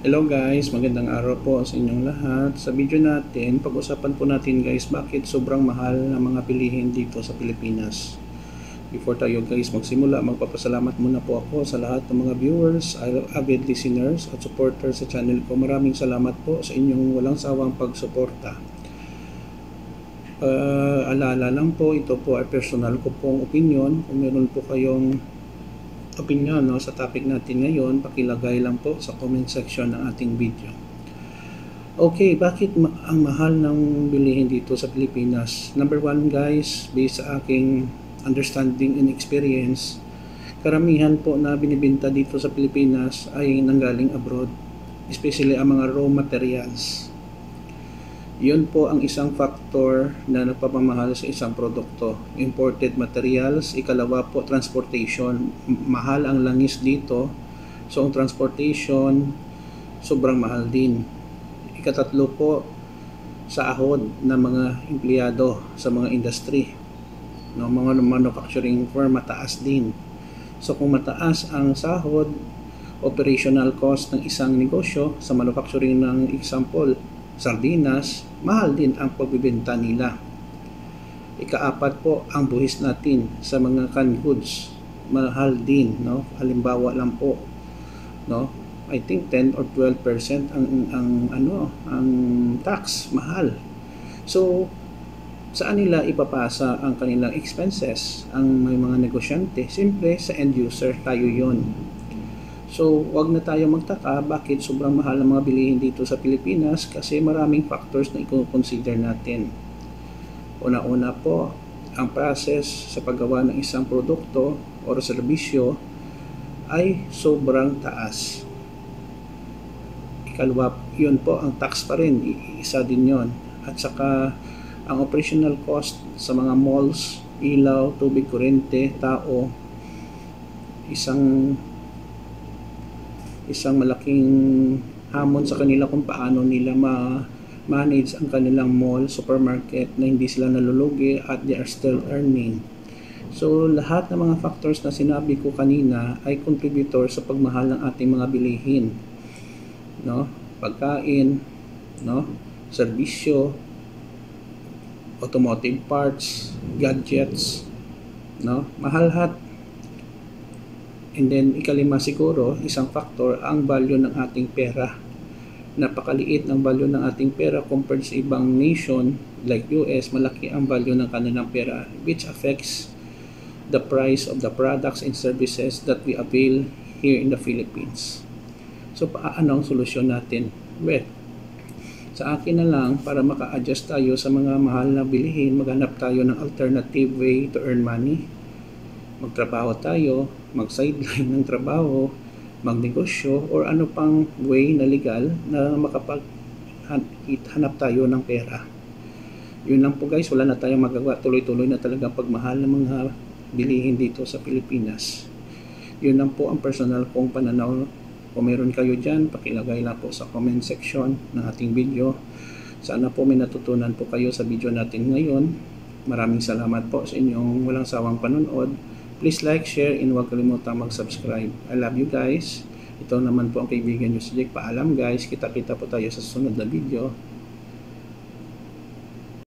Hello guys, magandang araw po sa inyong lahat. Sa video natin, pag-usapan po natin guys bakit sobrang mahal ng mga bilihin dito sa Pilipinas. Before tayo guys magsimula, magpapasalamat muna po ako sa lahat ng mga viewers, avid listeners at supporters sa channel ko. Maraming salamat po sa inyong walang sawang pagsuporta. Alaala lang po, ito po ay personal ko pong opinion. Kung meron po kayong opinion sa topic natin ngayon, pakilagay lang po sa comment section ng ating video. Okay, bakit ang mahal ng bilihin dito sa Pilipinas? Number one guys, based sa aking understanding and experience, karamihan po na binibenta dito sa Pilipinas ay nanggaling abroad, especially ang mga raw materials. Yun po ang isang factor na nagpapamahal sa isang produkto. Imported materials. Ikalawa po, transportation. Mahal ang langis dito. So, ang transportation, sobrang mahal din. Ikatatlo po, sahod ng mga empleyado sa mga industry. Mga manufacturing firm, mataas din. So, kung mataas ang sahod, operational cost ng isang negosyo, sa manufacturing ng example, sardinas, mahal din ang pagbibenta nila. Ikaapat po, ang buhis natin sa mga canned goods, mahal din, halimbawa lang po, I think 10 or 12% ang tax, mahal. So saan nila ipapasa ang kanilang expenses? Ang may mga negosyante, siyempre sa end user, tayo yon. So, wag na tayo magtaka bakit sobrang mahal ang mga bilihin dito sa Pilipinas kasi maraming factors na i-consider natin. Una-una po, ang process sa paggawa ng isang produkto o serbisyo ay sobrang taas. Ikalawa, yun po, ang tax pa rin, isa din yon. At saka, ang operational cost sa mga malls, ilaw, tubig, kuryente, tao, isang malaking hamon sa kanila kung paano nila ma-manage ang kanilang mall, supermarket na hindi sila nalulugi at they are still earning. So, lahat ng mga factors na sinabi ko kanina ay contributor sa pagmahal ng ating mga bilihin. Pagkain, serbisyo, automotive parts, gadgets, mahal lahat. And then, ikalima siguro, isang factor, ang value ng ating pera. Napakaliit ng value ng ating pera compared sa ibang nation like US, malaki ang value ng kanilang pera, which affects the price of the products and services that we avail here in the Philippines. So, paano ang solusyon natin? Well, sa akin na lang, para maka-adjust tayo sa mga mahal na bilihin, maghanap tayo ng alternative way to earn money. Magtrabaho tayo, mag-sideline ng trabaho, magnegosyo, or ano pang way na legal na makapaghanap tayo ng pera. Yun lang po guys, wala na tayong magagawa. Tuloy-tuloy na talagang pagmahal ng mga bilihin dito sa Pilipinas. Yun lang po ang personal kong pananaw. Kung meron kayo dyan, pakilagay lang po sa comment section ng ating video. Sana po may natutunan po kayo sa video natin ngayon. Maraming salamat po sa inyong walang sawang panonood. Please like, share, and huwag kalimutang mag-subscribe. I love you guys. Ito naman po ang kaibigan nyo si Jake. Paalam guys. Kita-kita po tayo sa susunod na video.